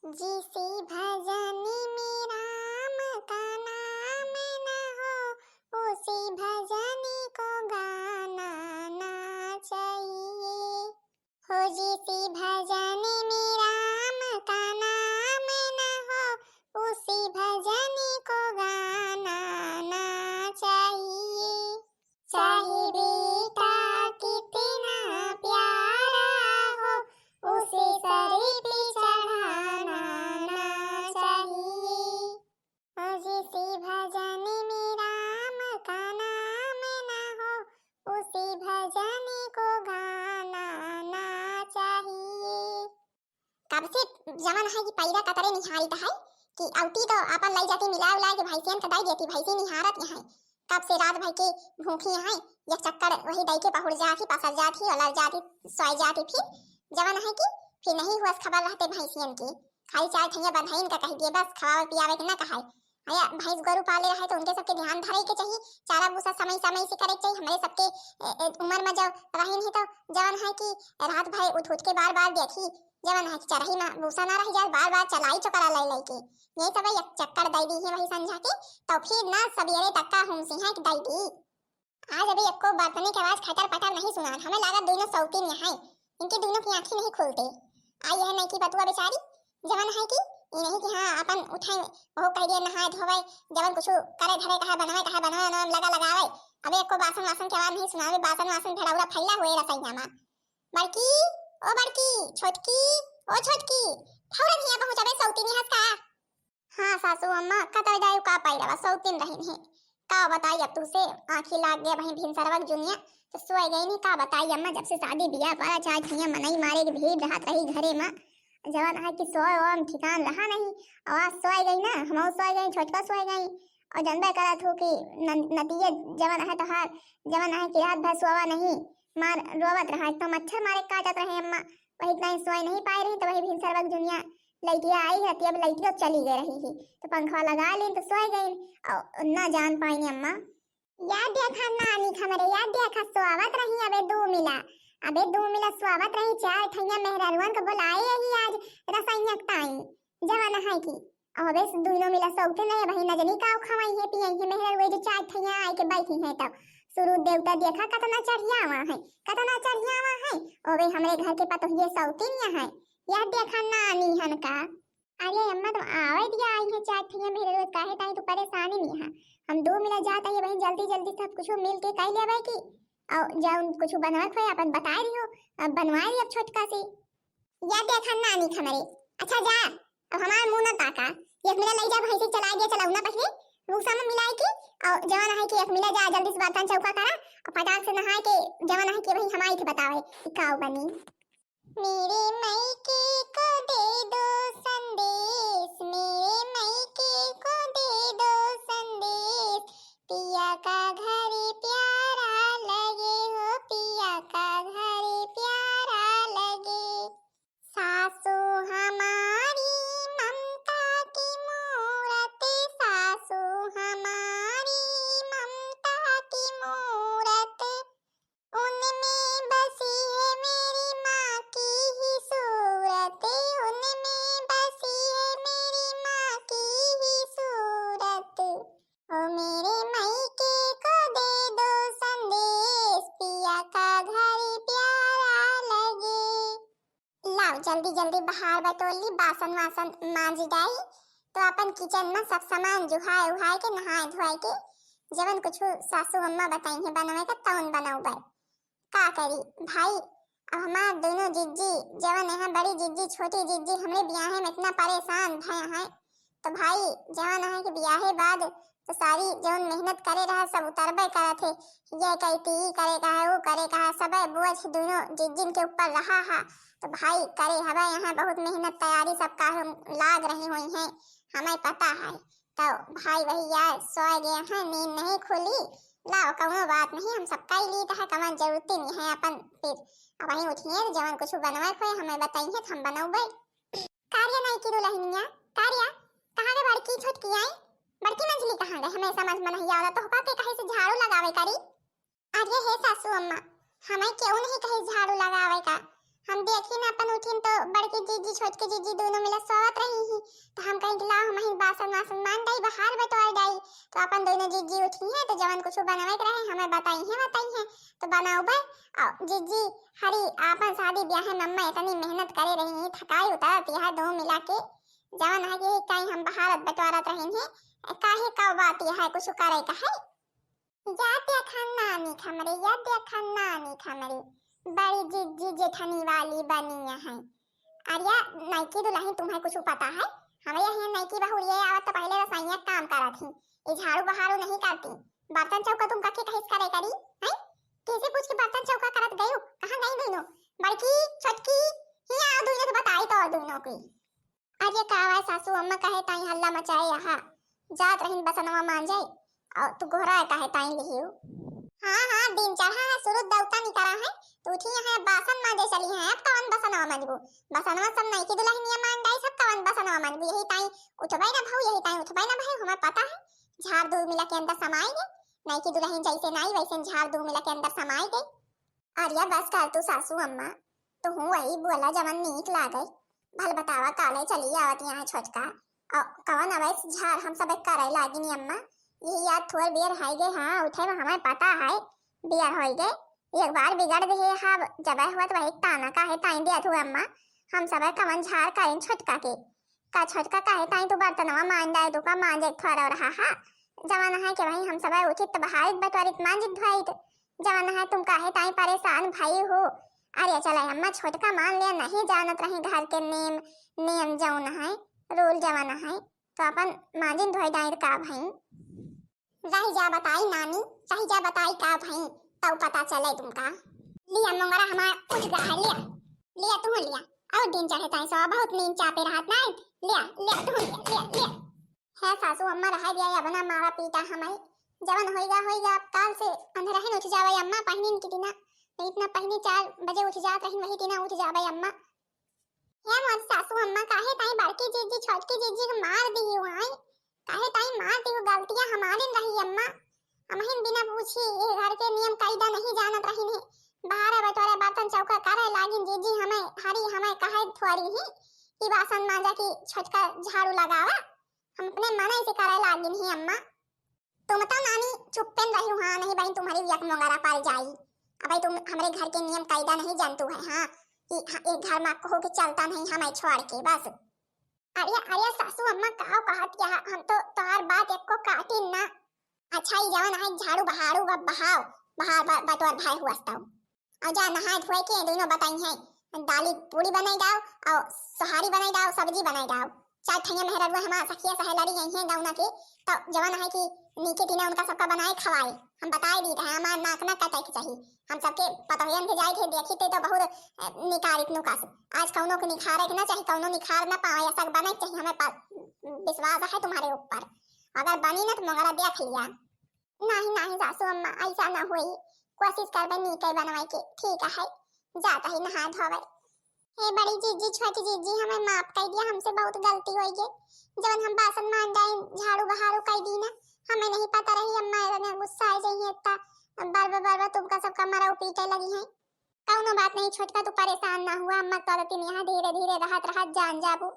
जिसे भजने में राम का नाम न हो, उसे भजने को गाना ना चाहिए। हो जिसे भजने में राम का नाम न हो, उसे भजने को गाना ना चाहिए। चाहे बेटा कितना प्यारा हो, उसे सर पे चढ़ाना ना चाहिए। और जिसे भजने में राम का नाम न हो, उसे भजने को गाना ना चाहिए। कब से जमन है कि पैरा कतरे निहारित है कि औटी तो अपन लाई जाती मिला उला के भैंसियन का दाई देती, भैंसी निहारत है। कब से रात भर के भूखी है, एक चक्कर वही दाई के पहुड़ जाती, पसर जाती, अलर जाती, सोई जाती। फिर जमन है कि फिर नहीं हुआ खबर रहते भैंसियन की, खाली चार ठैया बधाइन का कह दिए बस, खवावे पियावे के ना कहाय। आया भैंस गोरु पाले रहे तो उनके सबके ध्यान धरे के चाहिए, चारा भूसा समय समय से करे चाहिए। हमारे सबके उम्र में जब रही नहीं तो जवन है कि रात भर उठ उठ के बार बार देखी, जवन है कि चरही में भूसा ना रह जाए, बार बार चलाई चकरा लाई लाई के यही सब एक चक्कर दई दी है वही समझा के। तो फिर ना सवेरे तक का हम सिंह की दई दी। आज अभी एको बर्तने की आवाज खटर पटर नहीं सुना, हमें लगा दोनों सौतीन है, इनकी दोनों की आंखें नहीं खुलते। आई है नहीं की बतुआ बेचारी जवन है कि ये नहीं कि हाँ अपन उठाए वो कह दिए नहाए धोवे, जवन कुछ करे धरे कहा बनावे नाम लगा लगावे। अबे एको बासन वासन की आवाज नहीं सुनावे, बासन वासन भेड़ाउरा फैला हुए रसैया में। बड़की ओ बड़की, छोटकी ओ छोटकी, फौरन हिया पहुंचावे सौतीन हंस का। हाँ सासू अम्मा कतई दायु का पाइला सौतीन रही है। का बताई अब तुसे आंखी लाग गया वहीं भिनसरवक जुनिया तो सोई गई नहीं। का बताई अम्मा जब से शादी बियाह पारा चाहे ठिया मनई मारे के भीड़ रहत रही घरे में, जवन है कि सोए ओम ठिकान रहा नहीं। आवाज सोई गई ना, हम सोई गई, छोटका सोई गई और जनबे करत हो कि नतीजे जवन है तो हर जवन है कि रात भर सोवा नहीं, मार रोवत रहा तो मच्छर मारे काटत रहे अम्मा, वही नहीं सोई नहीं पाई रही। तो वही भिनसरवक जुनिया लड़कियां आई रहती, अब लड़की तो चली गई रही थी तो पंखा लगा ली तो सोई गई और ना जान पाई अम्मा। याद देखा नानी खमरे, याद देखा स्वागत रही अबे दो मिला स्वागत रही, चार ठैया मेहरारुआन को बुलाए ही आज रसैया ताई जवाना है की। अबे दोनों मिला सौते नहीं वही नजनी का खवाई है पियई है मेहरारुए जो चार ठैया आए के बैठी है। तब सूरज देवता देखा कतना चढ़ियावा है, कतना चढ़ियावा है। अबे हमरे घर के पतोहिए सौतीनिया है, याद देखा नानी हन का। अरे अम्मा तुम आवे दिया आई है चार ठैया मेहरारुए काहे ताई तो परेशानी नहीं है। हम दो मिला जाता है वही जल्दी जल्दी सब कुछ मिल के कह लेबै की और जाउन कुछ बनवत है अपन बता रही हो, अब बनवाई अब छोटका से। या देखा नानी खमरे, अच्छा जा अब हमार मुंह न ताका, एक मिला लई जा भैंसी चला गया चलाऊ ना पहले भूसा में मिलाई की और जवान है कि एक मिला जा जल्दी से बर्तन चौका करा और फटाक से नहाए के जवान है कि वही हमारी के बतावे कि काऊ बनी। मेरे मायके को दे दो संदेश, मेरे मायके को दे दो संदेश, पिया का घर प्यारा लगे हो, पिया का घर प्यारा लगे। सासू हमारी ममता की मूरत, सासू हमारी ममता की मूरत, उनमें बसी है मेरी माँ की ही सूरत, उनमें बसी है मेरी माँ की ही सूरत। ओ मेरे मायके को दे दो संदेश, पिया का घर प्यारा लगे। लाओ जल्दी जल्दी बाहर बटोली बासन वासन मांज डाई तो अपन किचन में सब सामान जुहाए उहाए के नहाए धोए के जवन कुछ सासू अम्मा बताई है बनावे का तवन बनाऊ भाई। का करी भाई अब हमार दोनों जिज्जी जवन है बड़ी जिज्जी छोटी जिज्जी हमरे ब्याहे में इतना परेशान भय है। तो भाई जवन है कि ब्याहे बाद तो सारी जवन मेहनत करे रहा सब उतरबे करे थे, ये कहती करे कहा वो करे कहा सब बोझ दोनों जिज्जिन के ऊपर रहा है। तो भाई करे हवा यहाँ बहुत मेहनत तैयारी सब का लाग रही हुई है हमें पता है। तो भाई वही यार सोए गए हैं नींद नहीं खुली, लाओ कौनो बात नहीं हम सबका ही लीड है, कमान जरूरत नहीं है अपन फिर अब वहीं उठिए जवन कुछ बनवाए खोए हमें बताइए हम बनाऊबे। कार्य नहीं की दुल्हनिया कार्य कहां गए बड़की छोटकी आई, बड़की मंजली कहां गए हमें समझ में नहीं आवला। तो के कहे से झाड़ू लगावे करी। अरे हे सासू अम्मा हमें क्यों नहीं कहे झाड़ू लगावे का, हम देखी ना अपन उठिन तो बड़की जीजी छोटकी जीजी दोनों मिला सोवत रही ही, तो हम कहीं ला हम ही बासन वासन मान दई बाहर बटोर दई। तो अपन दोनों जीजी उठी है तो जवन कुछ बनावे के रहे हमें बताई है तो बनाओ बे। और जीजी हरी आपन शादी ब्याह में अम्मा इतनी मेहनत करे रही है, थकाई उतारती है दो मिला के, जवन है कि कहीं हम बाहर बटोरत रही है काहे का बात है कुछ करे का है। याद या खानदानी खमरे याद या खानदानी खमरे बड़ी जीजी जेठनी वाली बनी है। अरे नाइकी दुल्हन तुम्हें कुछ पता है? हमें यहाँ नाइकी बहुरिया आवत तो पहले रसोईया काम करा थी, ये झाड़ू बहारू नहीं करती। बर्तन चौका तुम कखे कहिस करे करी हैं? कैसे पूछ के बर्तन चौका करत गयो? कहां गई दोनों? बड़की छोटकी ही आ दोनों तो बताई तो दोनों की। अरे कावा सासू अम्मा कहे ताई हल्ला मचाए यहाँ जात रहिन बसनवा मान जाए और तू गोहरा कहे ताई लिहियो। हाँ दिन चढ़ा है शुरू दौता निकला है तो उठी है बासन मांजे चली है। अब कवन बसनवा मांजबू? बसनवा सब नहीं की दुल्हनिया मान गई सब कवन बसनवा मांजबू? यही टाइम उठबाई ना भाऊ, यही टाइम उठबाई ना भाई, हमें पता है झाड़ दूर मिला के अंदर समाई गई। नहीं की दुल्हन जैसे नहीं वैसे झाड़ दूर मिला के अंदर समाई गई। अरे बस कर तू सासू अम्मा, तो हूँ वही बोला जवन नीक लागे। भल बतावा काले चली आवत यहाँ छोटका और कवन अवैस झाड़ हम सब करे लागी नी अम्मा। यही याद थोड़ बियर हाई गए। हाँ उठे में हमें पता है बियर हो गए, एक बार बिगड़ गए हाँ जब हुआ तो वही ताना का है ताई दिया थू अम्मा। हम सब कवन झाड़ करें छोटका के का छोटका का है ताई तो बर्तनवा मान जाए तो का मान जाए थोड़ा रहा हा जवान है कि भाई हम सब उचित बहारित बटोरित मान जित भाई जवान है तुम काहे ताई परेशान भाई हो। अरे चला अम्मा छोटका मान लिया नहीं जानत रही घर के नेम नियम जौन है रूल जवान है तो अपन माजिन धोई डाई का भाई रही जा बताई नानी, रही जा बताई का भाई तब पता चले तुमका। लिया मंगरा हमारा उठ गया है, लिया लिया तू लिया और दिन चढ़े ताई सो बहुत नींद चापे रहत नहीं, लिया लिया तू लिया है सासू अम्मा रह गया या बना मारा पीटा हमें जवन होइगा काल से अंधेरा ही उठ जावे अम्मा पहनीन की दिना नहीं इतना पहनी 4 बजे उठ जात रही वही दिना उठ जावे अम्मा। है मोर सासू अम्मा काहे ताई बड़की जीजी छोटकी जीजी को मार दी हुआ है, काहे ताई मार दी गलतियां हमारी रही अम्मा। हमहिन बिना पूछी ये घर के नियम कायदा नहीं जानत रही ने बाहर बटोरे बर्तन चौका करे लागिन जीजी हमें हरी हमें कहे थोड़ी ही कि बासन मांजा की छोटका झाड़ू लगावा हम अपने मना से करे लागिन ही अम्मा। तुम तो नानी चुप्पन रही हो। हाँ नहीं भाई तुम्हारी यक मंगारा पाल जाई। अब भाई तुम हमारे घर के नियम कायदा नहीं जानतू है। हाँ कि एक घर में हो के चलता नहीं हमें छोड़ के बस। अरे सासू अम्मा काओ कहत क्या हम तो तोहार बात एक को काटी ना। अच्छा ही जवन है झाड़ू बहारू बहाओ बहार बटोर भाई हुआस्ताओ और जा नहाए धोए के दोनों बताई है दाली पूरी बनाई दाओ और सोहारी बनाई दाओ सब्जी बनाई दाओ। चार ठैया मेहररुआ हमारा सखिया सहेलड़ी आई हैं गाँव के तो जवन है कि नीचे दिना उनका सबका बनाए खवाए हम बताए दी रहे हमारा नाक ना कटे के चाहिए। हम सबके पतोहियन के जाए थे देखी थे तो बहुत निकारित नुकास आज कौनो के निखारे के ना चाहिए कौनो निखार ना पाए ऐसा बने चाहिए हमें विश्वास है तुम्हारे ऊपर अगर बनी ना तो मगरा देख लिया। नहीं सासू अम्मा ऐसा ना हुई कोशिश करबे नीके बनवाए के ठीक है जाता ही नहा धोवे। हे बड़ी जीजी छोटी जीजी हमें माफ कर दिया हमसे बहुत गलती हुई है जब हम बासन मान जाए झाड़ू बहारू कर दी ना हमें नहीं पता रही अम्मा ने गुस्सा आ जाई इतना बार तुमका सबका मरा पीटे लगी है। कौनो बात नहीं छोटका तू परेशान ना हुआ अम्मा करती यहाँ धीरे धीरे रहत जान जाबू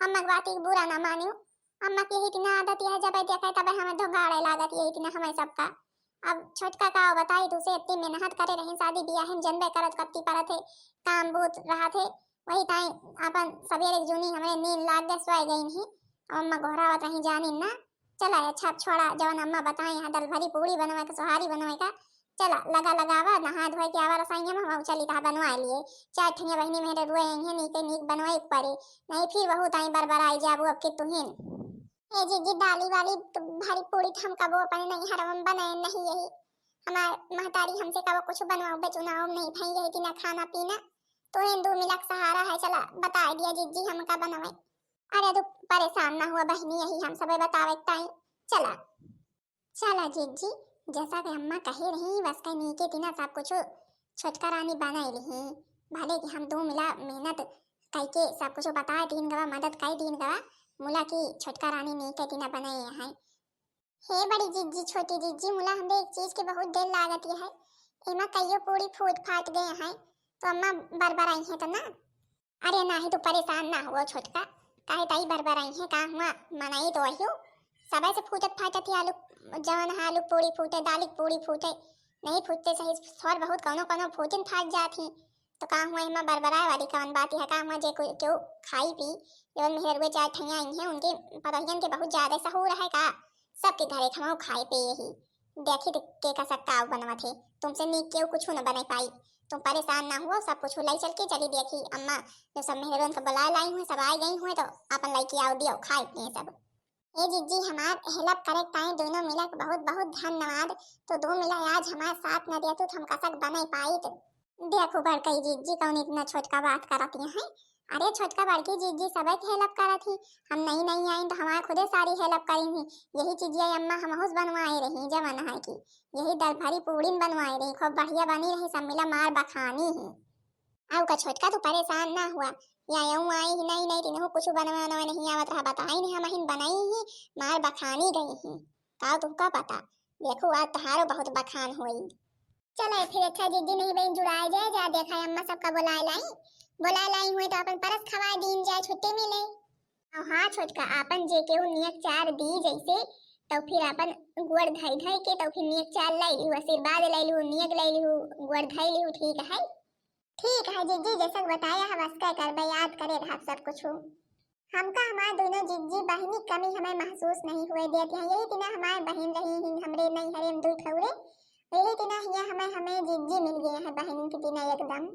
अम्मा बात की बुरा ना मानियो। अम्मा की यही तीना आदत है जब देखा तब हमें धोगाड़े लागत यही तीना हमें सबका। अब छोटका का बताई तुसे इतनी मेहनत करे रही शादी बियाह में जनबे करत कत्ती परत है काम बूत रहा थे वही ताई अपन सवेरे जूनी हमें नींद लाग गए सोए गई नहीं अम्मा घोरावत रही जानी ना। चला अच्छा छोड़ा जवन अम्मा बताए यहाँ दल भरी पूरी बनवाए का सोहारी बनवाए का चला लगावा नहा धोए के आवा रसोईया में हम चली ता बनवा लिए 4 ठनिया बहनी मेरे रुए हैं नीके नीक बनवाई पड़े नहीं फिर बहुत आई बरबराई जाबू अब के तुहिन ए जी दाली वाली तो भारी पूरी हम कबो अपने नहीं हरम बनाए नहीं यही हमार महतारी हमसे कबो कुछ बनवाओ बेचुनाओ नहीं भाई यही कि ना खाना पीना तो हिंदू मिलक सहारा है चला बता दिया जीजी हम का बनवाए। अरे तू परेशान ना हुआ बहनी यही हम सब बतावे ताई चला चला जीजी जैसा कि अम्मा कहे रही बस कहीं नीचे तीना सब कुछ छोटका रानी बनाई रही भले कि हम दो मिला मेहनत कई के सब कुछ बताए तीन गवा मदद कई दिन गवा मुला की छोटका रानी नहीं के तीना बनाए है। हे बड़ी जीजी छोटी जीजी मुला हमें एक चीज की बहुत देर लागत है एमा कईयो पूरी फूट फाट गए हैं तो अम्मा बरबराई है तो ना। अरे नाही तू परेशान ना हुआ छोटका, काहे ताई बरबराई है का हुआ मनाई तो वही सबे से फूटत फाटत ही आलू जवन है आलू पूरी फूटे दाल की पूरी फूटे नहीं फूटते सही थोड़ बहुत कौनो कौनो फूटिन फाट जाती तो का हुआ इमा बरबराए वाली कौन बात है का हुआ जे कोई क्यों खाई पी जवन मेहरुए चार ठैया आई हैं उनके पतहियन के बहुत ज्यादा सहूर है का सबके घरे खमाओ खाए पे यही देखी के का सकता आव बनवा थे तुमसे नी क्यों कुछ न बना पाई तुम परेशान ना हुआ सब कुछ लाई चल के चली देखी अम्मा जो सब मेहरबान को बुला लाई हुए सब आ गई हुए तो अपन लाई के आओ दियो खाए पिए सब। ए जीजी हमार हेल्प करे ताई दोनों मिला के बहुत बहुत धन्यवाद तो दो मिला आज हमारे साथ न दिया तो हम कसक बना पाई तो देखो बड़कई जीजी कौन इतना छोटका बात करती हैं। अरे छोटका बड़की जीजी सबे की हेल्प करत थी हम नहीं आई तो हमारे खुदे सारी हेल्प करी थी यही चीजें अम्मा हम हुस बनवाए रही जवन है की यही दाल भरी पूड़ी बनवाए रही खूब बढ़िया बनी रही सब मिला मार बखानी है आओ का छोटका तू परेशान ना हुआ या यूं आई ही नहीं तीनों कुछ बनवाना नहीं आवत रहा बताई नहीं हम हिन बनाई ही मार बखानी गई ही का तुमका पता देखो आज तहारो बहुत बखान हुई चले फिर अच्छा जीजी नहीं बहन जुड़ाए जाए जा देखा अम्मा सबका बुला लाई हुई तो अपन परस खवा दीन जाए छुट्टी मिले और हाँ छोटका अपन जे के नियत चार दी जैसे तो फिर अपन गुड़ धई धई के तो फिर नियत चार लाई लिहु आशीर्वाद लाई लिहु नियत लाई लिहु गुड़ धई लिहु ठीक है जीजी जैसा बताया है बस क्या कर याद करे रहा सब कुछ हमका हमारे दोनों जीजी बहनी कमी हमें महसूस नहीं हुए देती हैं यही तिना हमारे बहन रही हमरे नहीं हरे हम दू ठौरे यही तिना हिया हमें जीजी मिल गए हैं बहन की तिना एकदम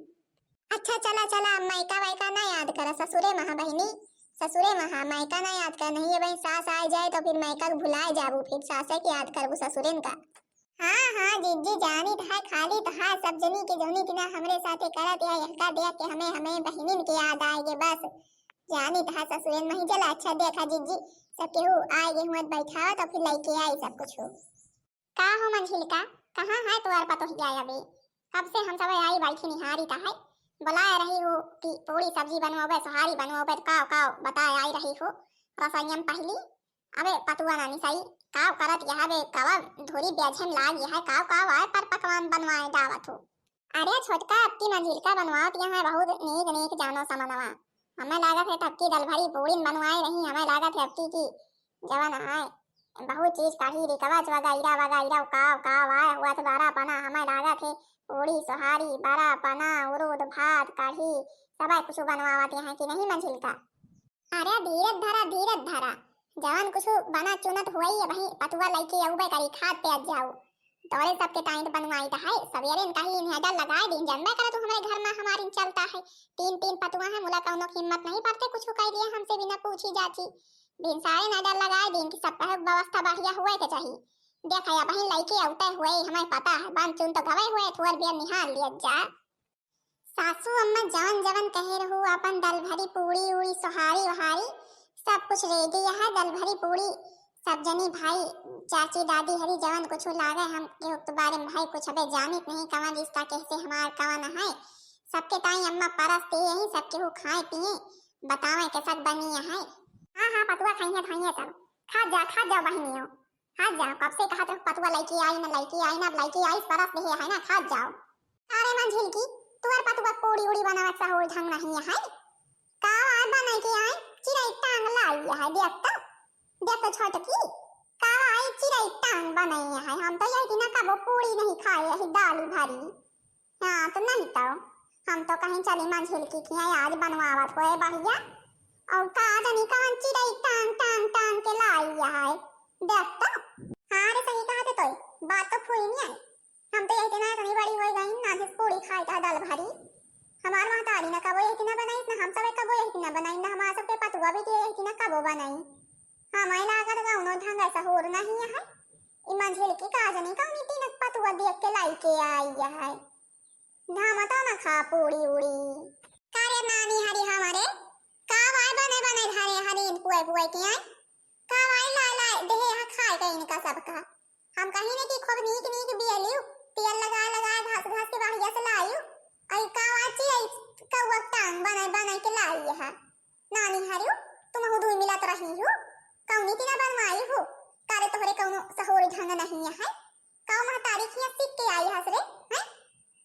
अच्छा चला मायका वायका ना याद करा ससुरे मायका ना याद कर नहीं है भाई सास आ जाए तो फिर मायका को भुलाए जाबू फिर सासे की याद करबू ससुरेन का हाँ जीजी जानी था खाली था सब जनी के जनी तिना हमरे साथे करत या यहका देख के हमें बहनिन के याद आएगे बस जानी था ससुरेन में ही चला अच्छा देखा जीजी सब केहू आएगे हुए बैठा तो फिर लेके आई सब कुछ का हो मंझिल का कहाँ है तुम्हारे पतो ही आया बे कब से हम सब आई बैठी निहारी था है बुला रही हो कि पूरी सब्जी बनवाओ सुहारी बनवाओ काव बताए आई रही हो रसोईयम पहली अबे पतुआ नानी सही काव करत यह बे कवा धोरी बेझम लाग यह काव आए पर पकवान बनवाए दावत हो अरे छोटका अक्की मंजिल का बनवाओ यहाँ बहुत नीक जानो समनवा हमें लागत है तक्की दल भरी पूरी बनवाए रही हमें लागत है अक्की की जवन है बहुत चीज कही री कवच वगैरह काव आए हुआ तो बारा पना हमें लागत है पूरी सुहारी बड़ा पना उरुद भात कढ़ी सबा कुछ बनवाते हैं कि नहीं मंझिल का अरे धीरज धरा जवान कुछ बना चुनत हुई है वही पतुआ लइके अउबे करी खाद पे जाओ तोरे सबके टाइम बनवाई था है सवेरे कहीं हेडर लगाए दिन जन्मे करे तो हमारे घर में हमारी चलता है तीन पतुआ है मुला कौनो कीमत नहीं पड़ते कुछ कह दिए हमसे बिना पूछी जाची दिन सारे हेडर लगाए दिन की सब व्यवस्था बढ़िया हुए के चाहिए देखा या बहन लड़की औते हुए हमें पता है बन चुन तो गवे हुए थोर बियर निहार लिया जा सासू अम्मा जवन कहे रहू अपन दल भरी पूरी उड़ी सुहारी वहारी सब कुछ रेडी है दल भरी पूरी सब जनी भाई चाची दादी हरी जवन कुछ लागे हम के बारे में भाई कुछ अबे जानित नहीं कवन रिश्ता कैसे हमार कवन है सबके ताई अम्मा परसते यही सब केहू खाए पिए बतावे के सब बनी है हां पतुआ खाइए सब खा जा बहनियों खा जाओ कब से कहा तो पतुआ लड़की आई ना अब लड़की आई परस नहीं है ना खा जाओ अरे मंझिल की तुअर पतुआ पूरी उड़ी बनावत सा होल ढंग नहीं है का आय बनाई के आय चिराई टांग लाई है देख तो छोटकी का आय चिराई टांग बनाई है हम तो यही ना कबो पूरी नहीं खाए है दाल भरी हां तो नहीं तो हम तो कहीं चली मंझिल की आज बनवावत होए बढ़िया और का जानी कौन चिराई टांग के लाई है देख तो हाँ रे सही कहा तो बात तो फुई नहीं आई हम तो इतना इतनी बड़ी हो गई ना जिस पूरी खाई था दाल भरी हमार महतारी ना कबो इतना बनाई ना हम सब कबो इतना बनाई ना हमार सब के पतुआ भी इतना कबो बनाई हमारे लागत गाउनो ढंग ऐसा होर नहीं है इमन झिल की काजनी कौन इतनी पतुआ देख के लाई के आई है धामता ना खा पूरी उड़ी कारे नानी हरी हमारे कावाय बने धारे हरी पुए के आई कावाई ला देहे हा खाए का इनका सबका हम कहीं ने की खूब नीक बियलियो तेल लगा घास के बढ़िया से लाइयो आई कावाची आई कौवा टांग बनाए के लाई है नानी हरियो तुम हो दुई मिलत रही हो कौनी तिना बनवाई हो तारे तोहरे कौनो सहोरी ढंग नहीं है कौ महतारी की सीख के आई हस रे हैं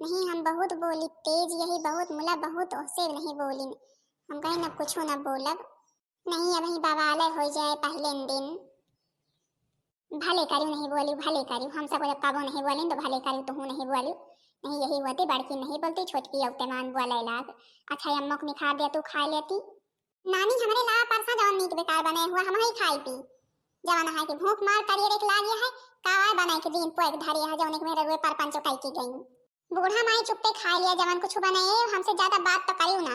नहीं हम बहुत बोली तेज यही बहुत मुला बहुत ओसे नहीं बोली। हम कहीं न कुछ न बोलब। नहीं अभी बवाले हो जाए पहले दिन। भले करू नहीं बोली भले करू हम सब जब काबो नहीं बोली तो भले करू तू नहीं बोली। नहीं यही होती बड़की नहीं बोलती छोटकी औते मान बोले लाग। अच्छा अम्मा को निखार दिया तू खा लेती। नानी हमारे ला परसा जवन मीट बेकार बने हुआ हम ही खाई पी। जवान है कि भूख मार करिए देख लागे है कावा बनाए के दिन पोएक धरी है जवन के मेरे रुए पर पंचो कई की गई। बूढ़ा माई चुप्पे खा लिया जवन कुछ बनाए हमसे ज्यादा बात तो करियो ना।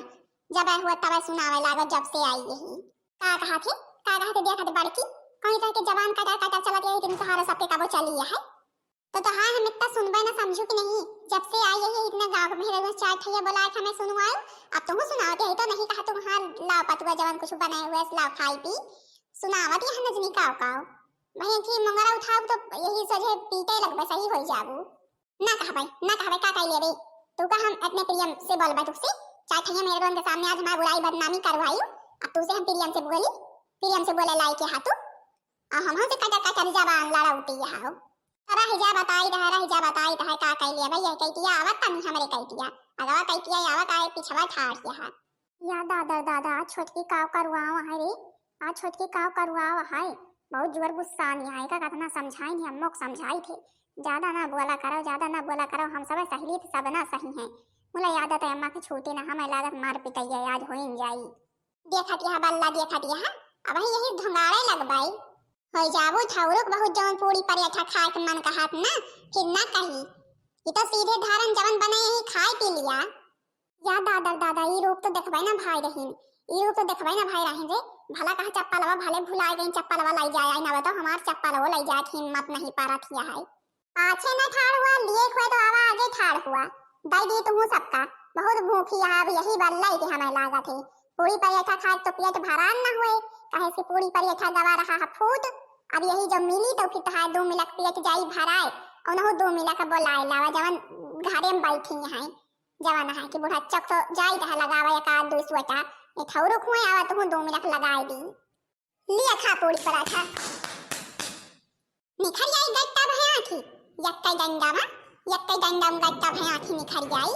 जब हुआ तब सुनावे लागो जब से आई यही। का कहा थे देखा थे बड़की कहीं तरह के जवान का चला गया दिन सहारा सबके काबो चली है। तो हाँ हम इतना सुनबे ना समझू कि नहीं। जब से आई यही इतना गांव में मेरे चार ठैया बोला था मैं सुनवाऊं। अब तुम सुनाओ थे तो नहीं कहा तुम हां लाओ पतुआ जवान कुछ बनाए हुए लाओ खाई पी। सुनावत है नजनी काव काव। भैया की मंगरा उठाओ तो यही सजे पीटे लगबे सही हो जाबू। ना कहा भाई का कह ले रे। तू का हम अपने प्रियम से बोलबा तुझसे चाहे ठैया मेरे बन के सामने आज हमारी बुराई बदनामी करवाई। अब तुझसे हम प्रियम से बोले लाई के हाथू। आ हम से कटा जबान लड़ा उठी हाओ। अरे हिजा बताई रहा का कह ले भैया कहतिया आवत तनी हमरे कहतिया। अगवा कहतिया आवत आए पिछवा ठाड़ किया। या दादा छोटकी काव करवाओ है रे। आज छोटकी काव करवाओ है। बहुत जोर गुस्सा नहीं आएगा कतना समझाई नहीं हम लोग समझाई थे। ज्यादा ना बोला करो हम सब सही थे सब ना सही हैं। मुला आदत है अम्मा की छूटे ना हमें लागत मार पिटाई आज हो जाई। देखत यहां बल्ला देखत यहां अब यही धंगाड़े लगबाई। हो जाबो ठौरुक बहुत जवन पूरी परेठा खाए के मन कहत ना फिर ना कही। ये तो सीधे धारन जवन बने यही खाए पी लिया। या दादा ई रूप तो देखबाई ना भाई रहीन। ई रूप तो देखबाई ना भाई रहीन रे। भला कहा चप्पलवा भले भुलाए गई चप्पलवा लाई जाए ना बताओ हमार चप्पलवा लाई जाए हिम्मत नहीं पारा थिया है। पाछे न ठाड़ हुआ लिए खोए तो आवा आगे ठाड़ हुआ। दाई दी तुम सबका बहुत भूखी है अब यही बल्लाई के हमें लागत है। पूरी परेठा खाए तो पेट भरान ना हुए कहे से पूरी परेठा दबा रहा है फूट। अब यही जब मिली तो फिर है 2 मिनट पेट जाई भराए और न 2 मिनट का बोलाए लावा जवन घरे में बैठी है जवन है कि बूढ़ा चक तो जाई रहा लगावा एक आध 2 सोटा ये ठौरुक हुए आवा तो 2 मिनट लगाए दी। लिया खा पूरी पराठा निखर जाई गट्टा भया थी। यक्कै डंडा में गट्टा भया थी निखर जाई।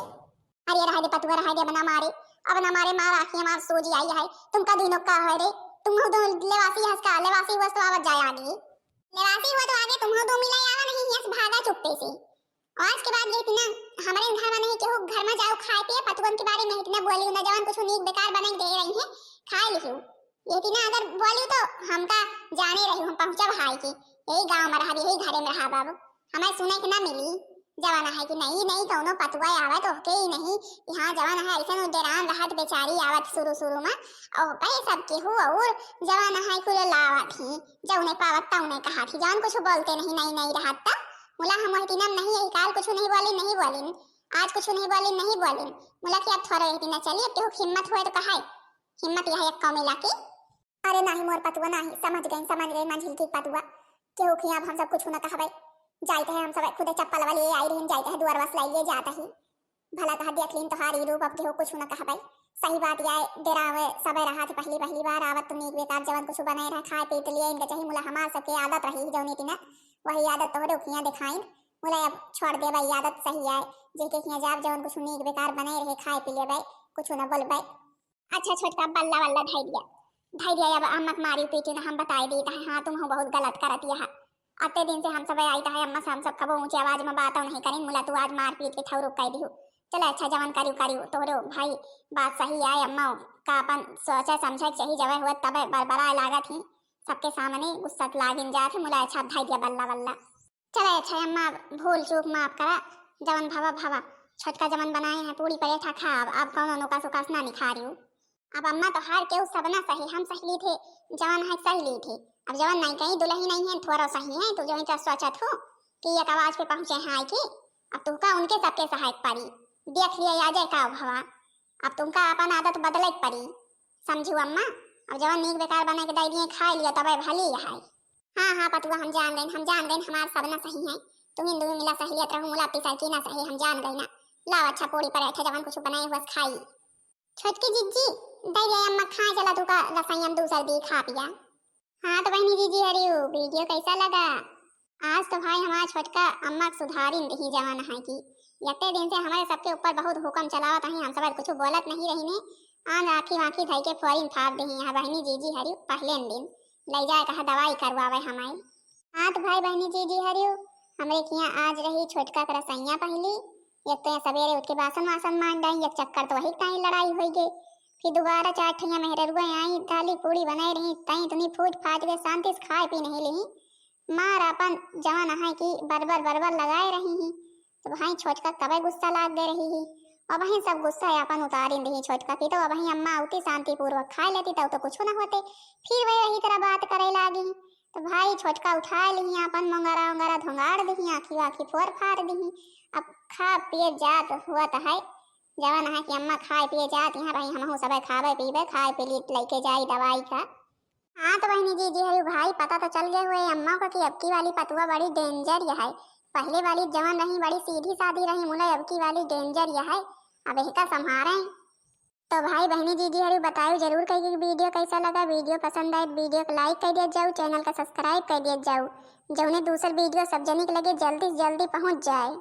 अरे रह दे पतुआ रह दे बना मारे अब ना मारे मार आखी मार सोजी आई है। तुम का दिनों का है रे तुम हो दो लेवासी हंस का लेवासी हुआ तो आवाज जाए आगे। लेवासी हुआ तो आगे तुम हो 2 मिला आवा नहीं हंस भागा चुप्पे से। आज के बाद ये ना हमारे घर में नहीं केहू घर में जाओ खाए पिए पतुअन के बारे में इतना बोलियो ना जवान कुछ नीक बेकार बना दे रही है खाए लियो। ये ना अगर बोलियो तो हमका जाने रही हम पहुंचा भाई की यही गांव में रहा यही घरे में रहा बाबू हमें सुने के ना मिली। जवाना है कि नहीं कौनो पतुआ आवत ओके ही नहीं यहाँ जवाना है ऐसा उदेरान रहत बेचारी आवत शुरू में और कई सब के हो और जवाना है कुल लावत ही जब उन्हें पावत ता उन्हें कहा थी जान कुछ बोलते नहीं रहत ता मुला हम वही नम नहीं यही काल कुछ नहीं बोली आज कुछ नहीं बोली मुला कि अब थोड़ा यही ना चलिए केहू हिम्मत हुए तो कहा हिम्मत यह एक कौमी लाके। अरे नहीं मोर पतुआ नहीं समझ गई मंझिल की पतुआ केहू खिया हम सब कुछ ना कहबे जाते हैं हम सब खुद चप्पल वाले आई रही जाते हैं दुआर बस लाइए जाता ही भला कहा देख लीन तो हारी रूप अब केहू कुछ ना कहबे। सही बात या डेरावे सब रहा थी पहली बार आवत तो नीक बेकार जवन कुछ बनाए रहा खाए पी लिए इनके चाहिए मुला हमार सबके आदत रही जौनी ती ना वही आदत तो रुखियां दिखाइन मुला अब छोड़ दे भाई आदत सही है जेके खिया जाब जवन कुछ नीक बेकार बनाए रहे खाए पी ले भाई कुछ ना बोलबे। अच्छा छोटका बल्ला धैर्य अब अम्मा मारी पीटी ना हम बताई दी हां तुम हो बहुत गलत करत यहां आते दिन से हम सब आई है अम्मा से हम सब कबो ऊंची आवाज में बात नहीं करें मुला तू आज मार पीट के ठौरुक कह दियो। चलो अच्छा जवान करियो तोरो भाई बात सही है अम्मा का अपन सोचा समझा चाहिए जब हुआ तब बरबरा लागत ही सबके सामने गुस्सा लागिन जात मुला अच्छा धैर्य बल्ला। चलो अच्छा अम्मा भूल चूक माफ करा जवन भवा छोटका जवन बनाए हैं पूरी परेठा खा अब कौन नुका सुकास ना निखा रही हूँ। अब अम्मा तो हार के सब ना सही हम सही थे जवान है सही ली थे अब जवान नहीं कहीं दुल्ही नहीं है थोड़ा सही है तो जो इतना सोचत हो कि एक आवाज पे पहुंचे हैं आई की अब तुमका उनके सबके सहायक पड़ी देख लिया आ जाए का भवा अब तुमका अपन आदत बदले पड़ी समझू अम्मा अब जवान नीक बेकार बना के दे दिए खा लिया तब भली है। हाँ पतुआ हम जान गए हमार सब ना सही है तुम हिंदू मिला सहेलियत रहू मुला पिसा की ना सही हम जान गए ना लाओ अच्छा पूरी पराठा जवान कुछ बनाए हुआ खाई। छोटकी जीजी दे ले अम्मा खा चला तू का रसोई हम दूसर भी खा पिया। हाँ तो बहनी जीजी हरी वीडियो कैसा लगा आज तो भाई हमारा छोटका अम्मा के सुधारिन रही जवान है की यते दिन से हमारे सबके ऊपर बहुत हुक्म चलावत है, हम सब कुछ बोलत नहीं रही ने। आज आखी वाखी धई के फोरिन फाड़ दही यहाँ बहनी जीजी हरी पहले दिन ले जाए कहा दवाई करवावे हमारी। हाँ तो भाई बहनी जीजी हरी हमरे किया आज रही छोटका कर सैया पहली एक तो सवेरे उठ के बासन वासन मान डाई एक चक्कर तो वही टाइम लड़ाई हो गई। फिर दोबारा चार ठैया मेहरुआ आई दाली पूड़ी बनाई रही तई तुनी फूट फाट के शांति से खाए पी नहीं ली मार अपन जवान है कि बरबर बरबर लगाए रही ही। तो भाई छोटका कबे गुस्सा लाग दे रही ही और वही सब गुस्सा अपन उतारी रही छोटका की तो वही अम्मा उती शांति पूर्वक खा लेती तब तो कुछ ना होते। फिर वही वही तरह बात करे लागी तो भाई छोटका उठा ली अपन मंगारा उंगारा धोंगाड़ दी आखी वाखी फोर फाड़ दी। अब खा पिए जात हुआ तो है जवान है कि अम्मा खाए पिए जात यहाँ भाई हम सब खावे पीवे खाए पी लेके जाई दवाई का। हाँ तो बहनी जी हरी भाई पता तो चल गया हुए अम्मा को कि अबकी वाली पतुआ बड़ी डेंजर यह है। पहले वाली जवान रही बड़ी सीधी सादी रही मुला अबकी वाली डेंजर यह है। अब इसका संभारे। तो भाई बहनी जी हरी बताओ जरूर कहीं वीडियो कैसा लगा। वीडियो पसंद आए वीडियो को लाइक कर दिया जाओ चैनल का सब्सक्राइब कर दिया जाओ जो उन्हें दूसरा वीडियो सब जने के लगे जल्दी से जल्दी पहुंच जाए।